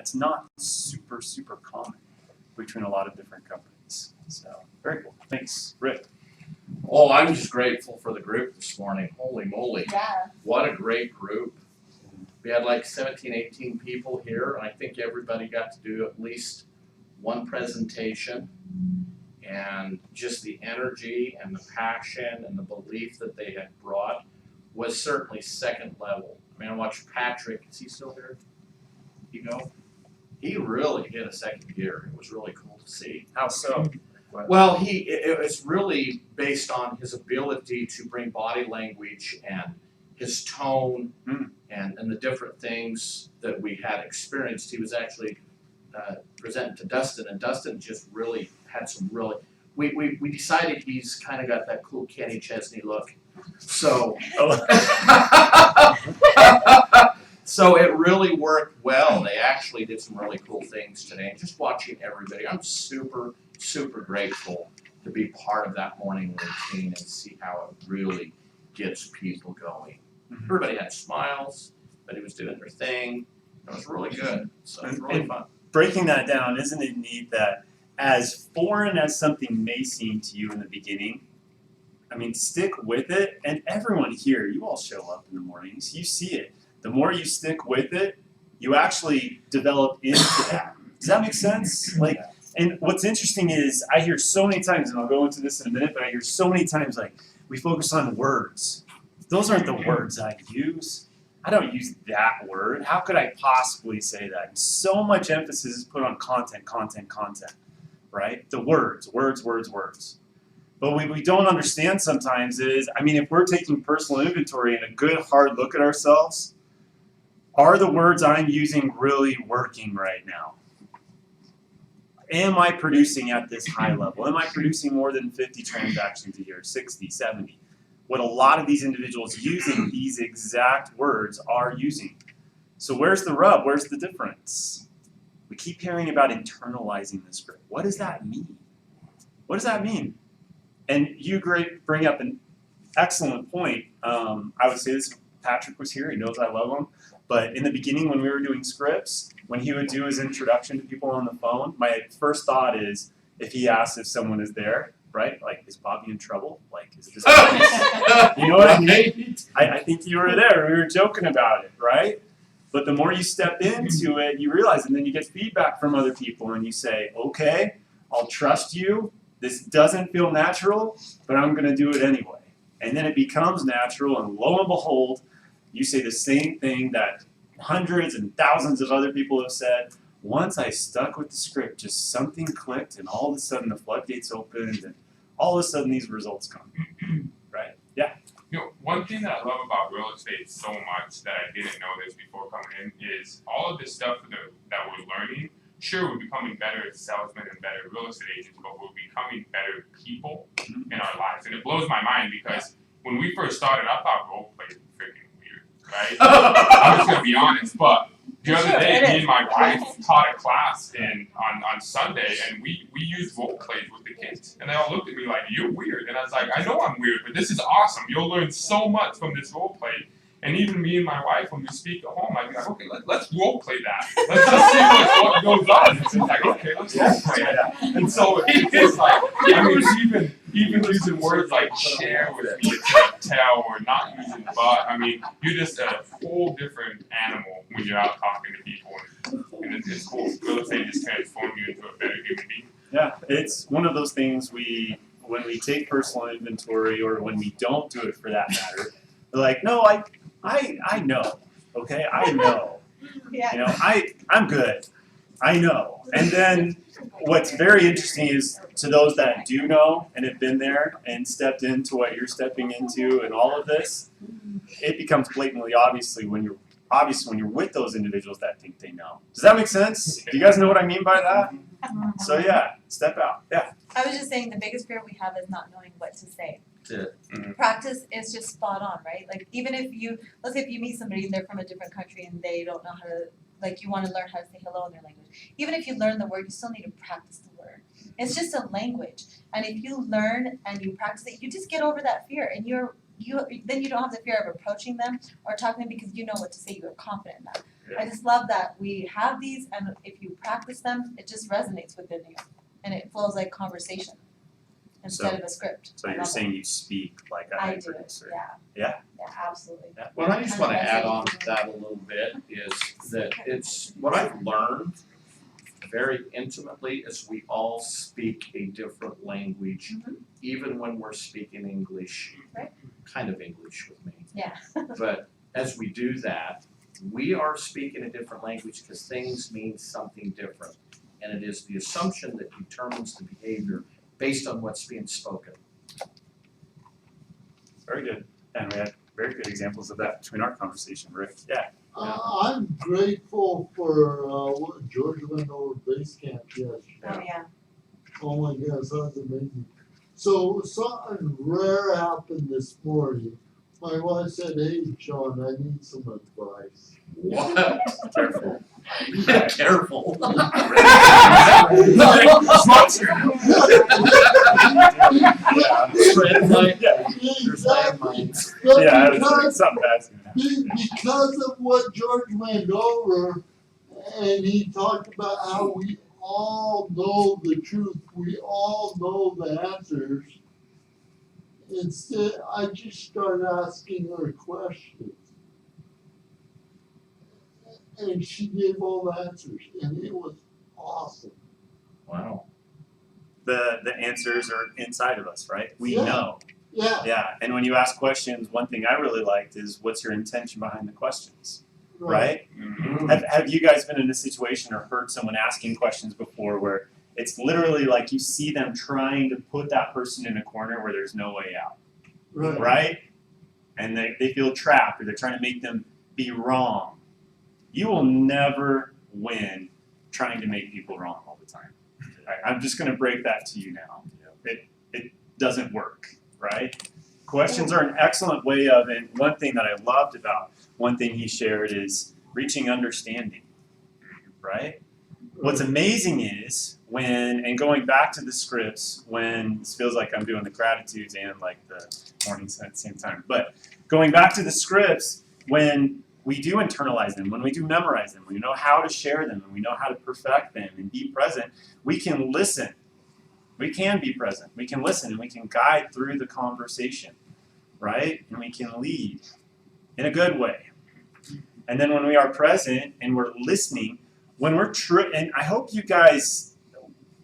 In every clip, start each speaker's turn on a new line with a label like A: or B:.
A: It's not super, super common between a lot of different companies. So very cool. Thanks, Rick.
B: Oh, I'm just grateful for the group this morning. Holy moly.
C: Yeah.
B: What a great group. We had like 17, 18 people here, and I think everybody got to do at least one presentation. And just the energy and the passion and the belief that they had brought was certainly second level. I mean, I watched Patrick. Is he still here? You know? He really hit a second gear. It was really cool to see.
A: How so?
B: Well, it was really based on his ability to bring body language and his tone and the different things that we had experienced. He was actually presenting to Dustin, and Dustin just really had some really. We decided he's kind of got that cool Kenny Chesney look, so so it really worked well. They actually did some really cool things today, and just watching everybody, I'm super grateful to be part of that morning routine and see how it really gets people going. Everybody had smiles, everybody was doing their thing. It was really good. So it was really fun.
A: Breaking that down, isn't it neat that as foreign as something may seem to you in the beginning, I mean, stick with it, and everyone here, you all show up in the mornings, you see it. The more you stick with it, you actually develop into that. Does that make sense? Like, and what's interesting is I hear so many times, and I'll go into this in a minute, but I hear so many times like we focus on words. Those aren't the words I use. I don't use that word. How could I possibly say that? And so much emphasis is put on content, right? The words. But what we don't understand sometimes is, I mean, if we're taking personal inventory and a good hard look at ourselves, are the words I'm using really working right now? Am I producing at this high level? Am I producing more than 50 transactions a year, 60, 70? What a lot of these individuals using these exact words are using. So where's the rub? Where's the difference? We keep hearing about internalizing the script. What does that mean? What does that mean? And you bring up an excellent point. I would say this, Patrick was here, he knows I love him. But in the beginning when we were doing scripts, when he would do his introduction to people on the phone, my first thought is if he asks if someone is there, right? Like, is Bobby in trouble? Like, is this you know what I mean? I think you were there. We were joking about it, right? But the more you step into it, you realize, and then you get feedback from other people, and you say, okay, I'll trust you. This doesn't feel natural, but I'm going to do it anyway. And then it becomes natural, and lo and behold, you say the same thing that hundreds and thousands of other people have said. Once I stuck with the script, just something clicked, and all of a sudden the floodgates opened, and all of a sudden these results come. Right? Yeah.
D: You know, one thing that I love about real estate so much that I didn't know this before coming in is all of this stuff that we're learning. Sure, we're becoming better salesmen and better real estate agents, but we're becoming better people in our lives. And it blows my mind because when we first started, I thought role play was freaking weird, right? I'm just going to be honest, but the other day, me and my wife taught a class on Sunday, and we used role plays with the kids. And they all looked at me like, you're weird. And I was like, I know I'm weird, but this is awesome. You'll learn so much from this role play. And even me and my wife, when we speak at home, I'd be like, okay, let's role play that. Let's just see what goes on. It's like, okay, let's role play that. And so it's like, I mean, even using words like share with me, tell, or not using but. I mean, you're just a whole different animal when you're out talking to people. And it's cool. Real estate just transforms you into a better human being.
A: Yeah, it's one of those things when we take personal inventory, or when we don't do it for that matter, we're like, no, I know, okay, I know.
C: Yeah.
A: You know, I'm good. I know. And then what's very interesting is to those that do know and have been there and stepped into what you're stepping into and all of this, it becomes blatantly obvious when you're with those individuals that think they know. Does that make sense? Do you guys know what I mean by that? So yeah, step out. Yeah.
C: I was just saying the biggest fear we have is not knowing what to say.
B: Mm-hmm.
C: Practice is just spot on, right? Like even if let's say if you meet somebody and they're from a different country and they don't know how to, like you want to learn how to say hello in their language. Even if you learn the word, you still need to practice the word. It's just a language. And if you learn and you practice it, you just get over that fear, and then you don't have the fear of approaching them or talking to them because you know what to say, you're confident in that. I just love that we have these, and if you practice them, it just resonates within you, and it flows like conversation instead of a script.
A: So
C: I
A: you're
C: love
A: saying you speak like a
C: it. I
A: high
C: do,
A: producer.
C: yeah.
A: Yeah.
C: Yeah, absolutely.
A: Yeah.
B: Well, I just wanna
C: And
B: add
C: message.
B: on to that a little bit is that it's, what I've learned very intimately is we all speak a different language,
C: Mhm.
B: even when we're speaking English.
C: Right.
B: Kind of English with me.
C: Yeah.
B: But as we do that, we are speaking a different language because things mean something different. And it is the assumption that determines the behavior based on what's being spoken.
A: Very good. And we had very good examples of that between our conversation, Rick. Yeah.
E: I'm grateful for what George went over base camp yesterday.
C: Oh, yeah.
E: Oh my gosh, that was amazing. So something rare happened this morning. My wife said, "Hey, Sean, I need some advice."
B: What?
A: Careful.
B: Yeah, careful.
A: Yeah.
B: Red light.
A: Yeah.
B: There's
E: Exactly.
B: landmines.
E: But
A: Yeah, I was
E: because,
A: like, something bad's gonna happen.
E: because of what George went over, and he talked about how we all know the truth, we all know the answers. Instead, I just started asking her questions. And she gave all the answers, and it was awesome.
B: Wow.
A: The answers are inside of us, right? We
E: Yeah.
A: know.
E: Yeah,
A: Yeah. And when you ask questions, one thing I really liked is what's your intention behind the questions, right?
D: Mhm.
A: Have you guys been in a situation or heard someone asking questions before where it's literally like you see them trying to put that person in a corner where there's no way out,
E: Right.
A: right? And they feel trapped or they're trying to make them be wrong. You will never win trying to make people wrong all the time. I'm just going to break that to you now. It doesn't work, right? Questions are an excellent way of, and one thing that I loved about one thing he shared is reaching understanding, right? What's amazing is when, and going back to the scripts, when this feels like I'm doing the gratitudes and like the mornings at the same time, but going back to the scripts, when we do internalize them, when we do memorize them, we know how to share them and we know how to perfect them and be present, we can listen. We can be present. We can listen and we can guide through the conversation, right? And we can lead in a good way. And then when we are present and we're listening, when we're true, and I hope you guys,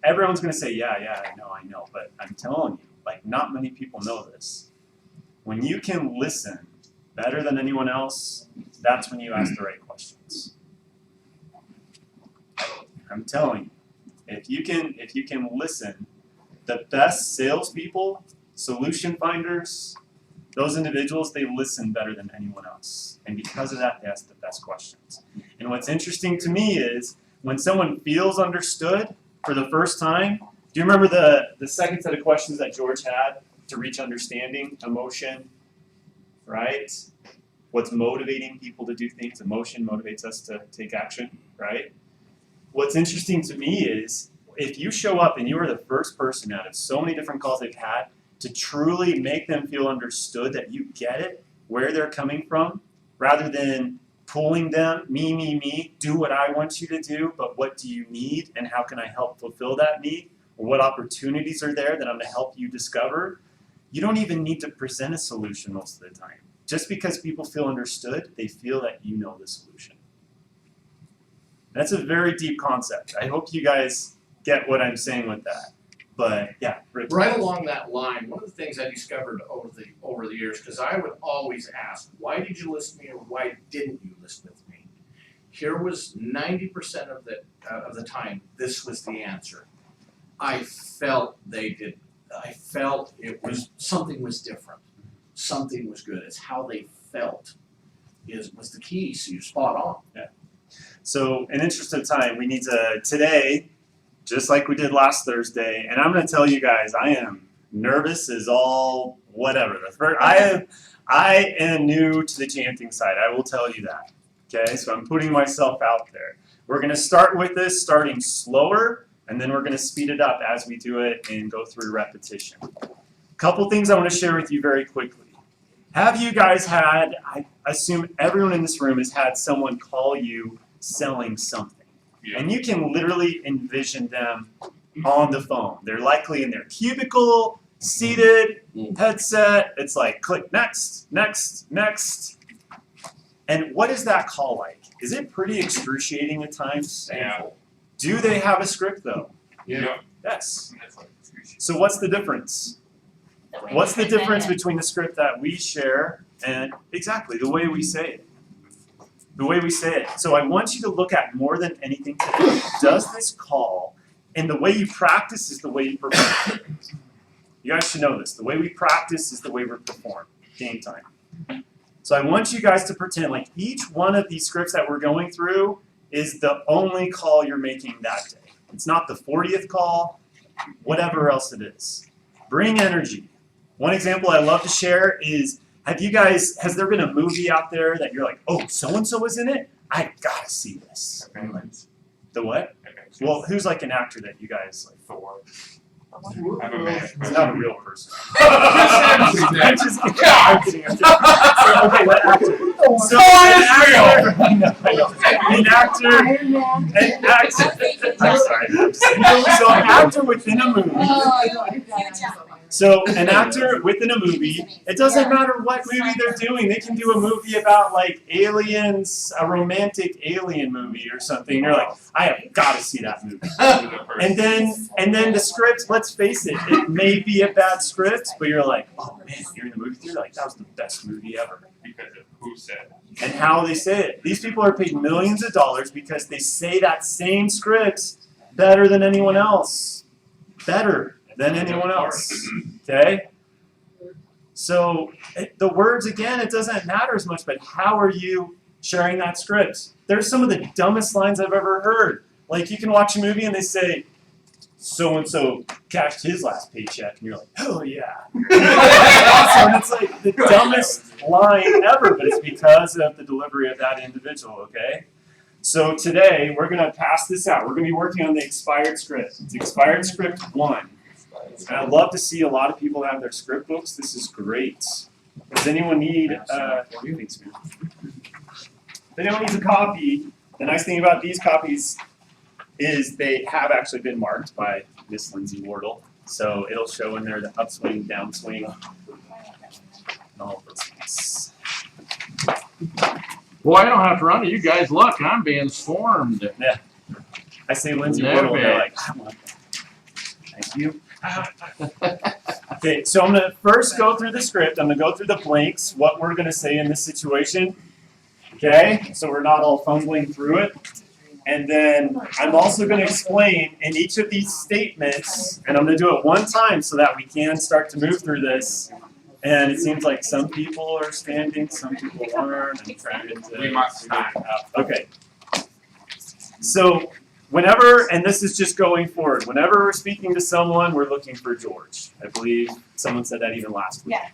A: everyone's going to say, yeah, I know, but I'm telling you, like not many people know this. When you can listen better than anyone else, that's when you ask the right questions. I'm telling you, if you can listen, the best salespeople, solution finders, those individuals, they listen better than anyone else. And because of that, they ask the best questions. And what's interesting to me is when someone feels understood for the first time, do you remember the second set of questions that George had to reach understanding, emotion, right? What's motivating people to do things? Emotion motivates us to take action, right? What's interesting to me is if you show up and you are the first person out of so many different calls they've had to truly make them feel understood, that you get it, where they're coming from, rather than pulling them, me, do what I want you to do, but what do you need and how can I help fulfill that need? Or what opportunities are there that I'm going to help you discover? You don't even need to present a solution most of the time. Just because people feel understood, they feel that you know the solution. That's a very deep concept. I hope you guys get what I'm saying with that. But yeah, Rick.
B: Right along that line, one of the things I discovered over the years, because I would always ask, why did you listen to me or why didn't you listen with me? Here was 90% of the time, this was the answer. I felt they did. I felt it was something was different. Something was good. It's how they felt was the key. So you're spot on.
A: Yeah. So in interest of time, we need to today, just like we did last Thursday, and I'm going to tell you guys, I am nervous as all whatever. I am new to the chanting side. I will tell you that. Okay, so I'm putting myself out there. We're going to start with this, starting slower, and then we're going to speed it up as we do it and go through repetition. A couple things I want to share with you very quickly. Have you guys had, I assume everyone in this room has had someone call you selling something.
D: Yeah.
A: And you can literally envision them on the phone. They're likely in their cubicle, seated, headset. It's like click next, next, next. And what is that call like? Is it pretty excruciating at times?
D: Yeah.
A: Do they have a script though?
D: Yeah.
A: Yes.
D: That's like
A: So what's the difference? What's the difference between the script that we share and exactly the way we say it? The way we say it. So I want you to look at more than anything today. Does this call, and the way you practice is the way you perform. You guys should know this. The way we practice is the way we perform. Game time. So I want you guys to pretend like each one of these scripts that we're going through is the only call you're making that day. It's not the 40th call, whatever else it is. Bring energy. One example I love to share is, has there been a movie out there that you're like, oh, so-and-so is in it? I gotta see this. The what? Well, who's like an actor that you guys like?
D: Thor.
E: I'm
D: a man.
A: It's not a real person.
D: I'm
A: just kidding. I'm kidding. Okay, what actor? So an actor. An actor. I'm sorry. So an actor within a movie. So an actor within a movie, it doesn't matter what movie they're doing. They can do a movie about like aliens, a romantic alien movie or something. And you're like, I have got to see that movie. And then the script, let's face it, it may be a bad script, but you're like, oh man, you're in the movie theater, like that was the best movie ever.
D: Because of who said it.
A: And how they say it. These people are paid millions of dollars because they say that same script better than anyone else. Better than anyone else. Okay? So the words, again, it doesn't matter as much, but how are you sharing that script? There's some of the dumbest lines I've ever heard. Like you can watch a movie and they say, so-and-so cashed his last paycheck, and you're like, oh yeah. And it's like the dumbest line ever, but it's because of the delivery of that individual, okay? So today, we're gonna pass this out. We're gonna be working on the expired script. It's expired script 1. And I'd love to see a lot of people have their script books. This is great. Does anyone need, thanks, man. If anyone needs a copy, the nice thing about these copies is they have actually been marked by Miss Lindsay Wardle. So it'll show in there the upswing, downswing, and all of those things.
B: Boy, I don't have to run to you guys. Look, I'm being swarmed.
A: I say Lindsay
B: Never.
A: Wardle, and they're like, I want that. Thank you. Okay, so I'm going to first go through the script. I'm going to go through the blanks, what we're going to say in this situation. Okay, so we're not all fumbling through it. And then I'm also going to explain in each of these statements, and I'm going to do it one time so that we can start to move through this. And it seems like some people are standing, some people aren't. I'm trying to
D: We must
A: figure it out. Okay. So whenever, and this is just going forward, whenever we're speaking to someone, we're looking for George. I believe someone said that even last week.
C: Yeah.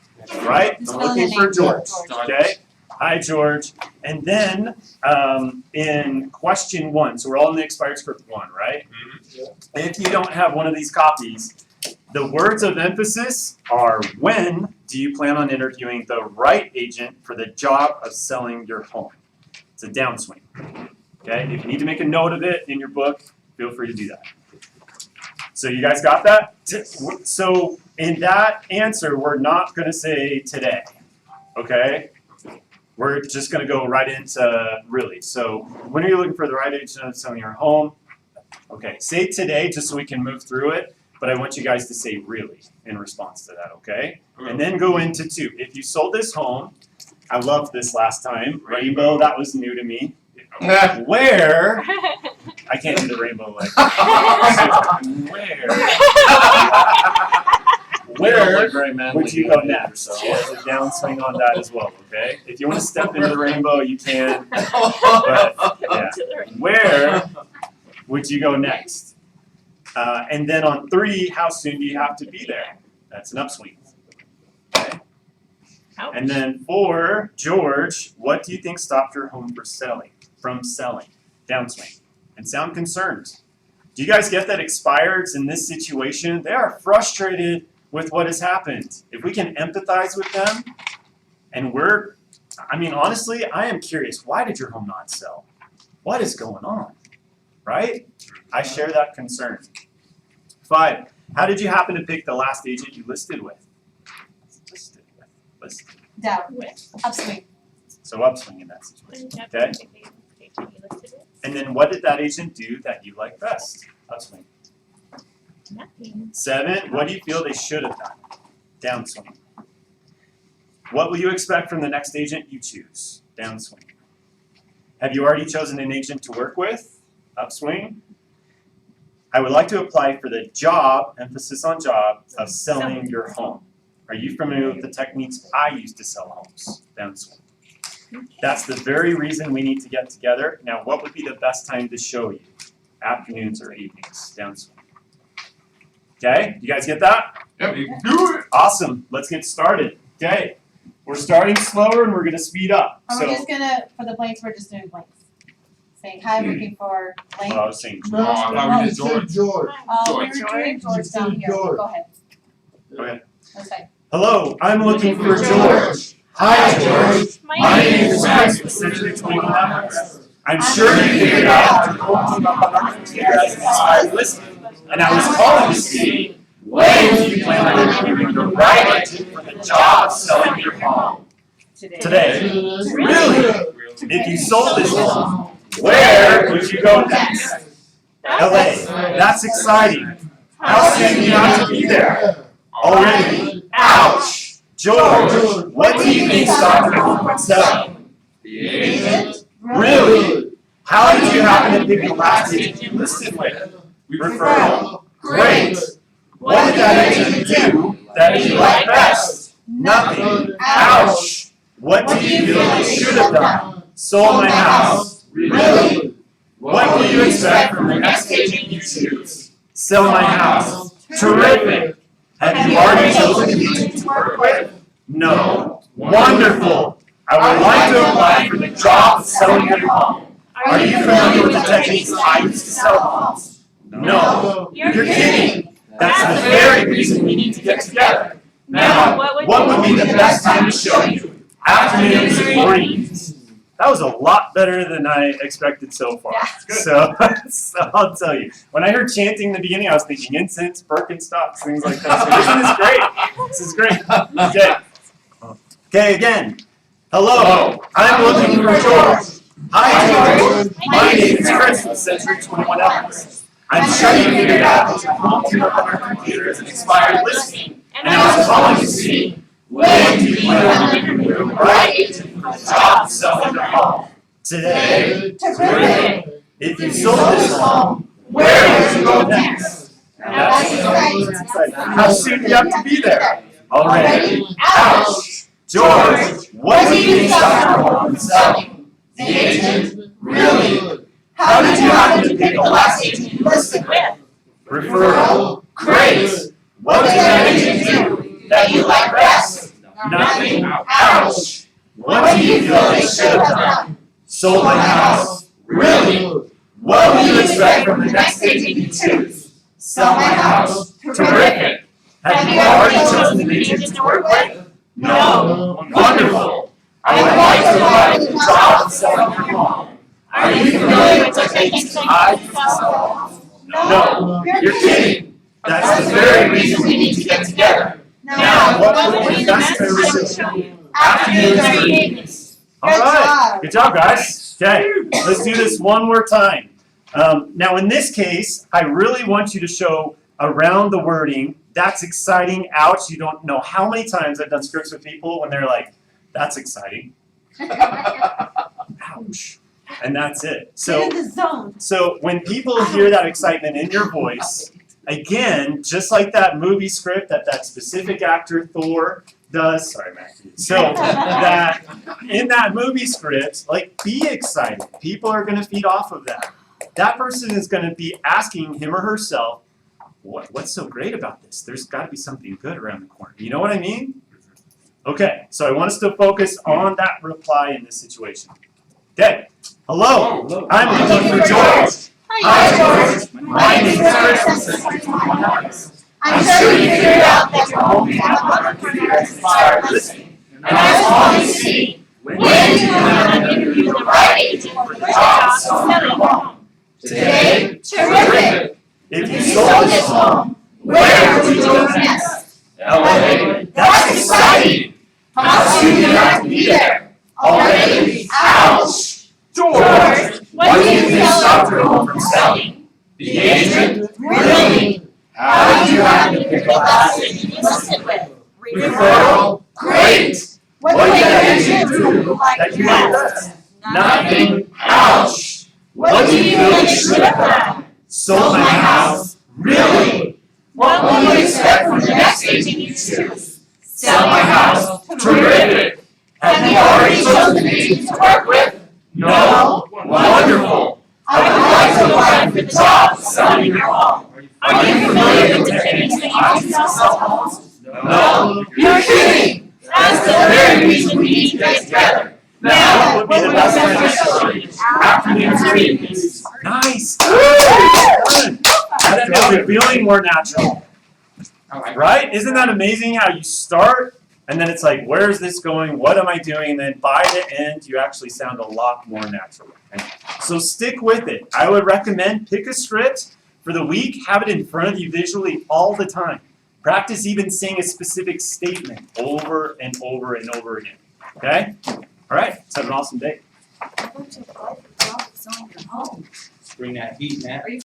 A: Right?
C: Just
A: I'm
C: fill in
A: looking
C: the
A: for
C: name,
A: George.
C: George.
A: Okay? Hi, George. And then in question 1, so we're all in the expired script 1, right?
D: Mm-hmm.
A: If you don't have one of these copies, the words of emphasis are, when do you plan on interviewing the right agent for the job of selling your home? It's a downswing. Okay? If you need to make a note of it in your book, feel free to do that. So you guys got that? So in that answer, we're not going to say today. Okay? We're just going to go right into really. So when are you looking for the right agent of selling your home? Okay, say today just so we can move through it, but I want you guys to say really in response to that, okay? And then go into 2. If you sold this home, I loved this last time. Rainbow, that was new to me. Where, I can't do the rainbow like where would you go next? So there's a downswing on that as well, okay? If you want to step into the rainbow, you can. But, yeah. Where would you go next? And then on 3, how soon do you have to be there? That's an upswing. Okay. And then 4, George, what do you think stopped your home from selling? Downswing. And sound concerned. Do you guys get that expireds in this situation? They are frustrated with what has happened. If we can empathize with them And honestly, I am curious, why did your home not sell? What is going on? Right? I share that concern. 5, how did you happen to pick the last agent you listed with? Listed.
C: Down, upswing.
A: So upswing in that situation. Okay? And then what did that agent do that you like best? Upswing.
F: Nothing.
A: 7, what do you feel they should have done? Downswing. What will you expect from the next agent you choose? Downswing. Have you already chosen an agent to work with? Upswing. I would like to apply for the job, emphasis on job, of selling your home. Are you familiar with the techniques I use to sell homes? Downswing. That's the very reason we need to get together. Now, what would be the best time to show you? Afternoons or evenings? Downswing. Okay, you guys get that?
D: Yep, you can do it.
A: Awesome, let's get started. Okay, we're starting slower and we're gonna speed up.
C: And
A: So,
C: we're just gonna, for the blanks, we're just doing blanks. Saying, hi, I'm looking for blank.
A: well, I was saying,
E: No,
D: I thought we did
E: said George.
C: Oh, we were
D: George.
C: doing George down here,
E: George.
C: go ahead.
A: Okay.
C: That's fine.
A: Hello, I'm looking for
C: George.
A: George. Hi, George.
F: My
A: name is Max with Century 21 I'm sure you figured out the and I was calling to see when do you plan on interviewing the right agent for the job of selling your home? Today. Really? If you sold this home, where would you go next? LA. That's exciting. How soon do you have to be there? Already. Ouch. George, what do you think stopped you from selling?
D: The agent.
A: Really? How did you happen to pick the last agent you listed with? Referral. Great. What did that agent do that you like best? Nothing. Ouch. What do you feel they should have done? Sold my house. Really? What will you expect from the next agent you choose? Sell my house. Terrific. Have you already chosen an agent to work with? No. Wonderful. I would like to apply for the job of selling your home. Are you familiar with the techniques I use to sell homes? No. You're kidding. That's the very reason we need to get together. Now, what would be the best time to show you? Afternoons or mornings? That was a lot better than I expected so far. So I'll tell you. When I heard chanting in the beginning, I was thinking incense, Birkenstocks, things like that. So this is great. Okay. Okay, again. Hello. I'm looking for George. Hi, George. My name is Chris with Century 21 Everest. I'm sure you figured out that your home came up on our computer as an expired listing, and I was calling to see when do you plan on interviewing the right agent for the job of selling your home? Today. Terrific. If you sold this home, where would you go next? That's exciting. How soon do you have to be there? Already. Ouch. George, what do you think about your home selling? The agent? Really? How did you happen to pick the last agent you listed with? Referral? Great! What did that agent do that you like best? Nothing. Ouch! What do you feel they should have done? Sold my house? Really? What will you expect from the next agent you choose? Sell my house? Terrific! Have you already chosen an agent to work with? No. Wonderful! I would like to apply for the job of selling your home. Are you familiar with the techniques I use to sell homes? No. You're kidding. That's the very reason we need to get together. Now, what would be the best time to show you? Afternoons or evenings? Alright, good job guys. Okay, let's do this one more time. Now in this case, I really want you to show around the wording, that's exciting, ouch. You don't know how many times I've done scripts with people when they're like, that's exciting. Ouch. And that's it.
C: Get in the zone.
A: So when people hear that excitement in your voice, again, just like that movie script that specific actor Thor does, sorry Matthew. So that in that movie script, like be excited. People are gonna feed off of that. That person is gonna be asking him or herself, what's so great about this? There's gotta be something good around the corner. You know what I mean? Okay, so I want us to focus on that reply in this situation. Okay. Hello, I'm looking for George. Hi, George. My name is Chris. I'm sure you figured out that your home came up on our computer as expired listing, and
G: That's all you see. When you have given you the right agent for the job of selling your home. Today, terrific.
A: If
G: If
A: you
G: you
A: sold
G: sold
A: this
G: this
A: home,
G: home, where would you go next?
A: LA, that's exciting.
G: How soon do you have to be there? Already? Ouch! George, what do you sell your home from selling? The agent? Really? How do you have to pick up that agent you listed with? Referral? Great! What did that agent do
A: That you like best.
G: Nothing? Ouch! What do you finish with that?
A: Sold my house.
G: Really? What will you expect from the next agent you choose? Sell my house? Terrific! Have you already chosen an agent to work with? No? Wonderful! I would like to apply for the job of selling your home. Are you familiar with the techniques that you use to sell homes?
A: No.
G: You're kidding! That's the very reason we need to get together. Now,
A: What would be the best time to show you?
G: afternoons or evenings?
A: Nice. Good. That makes it feeling more natural. Right? Isn't that amazing how you start and then it's like, where's this going? What am I doing? And then by the end, you actually sound a lot more natural. Okay? So stick with it. I would recommend pick a script for the week, have it in front of you visually all the time. Practice even saying a specific statement over and over and over again. Okay? All right. Let's have an awesome day.
H: Bring that heat, Matt.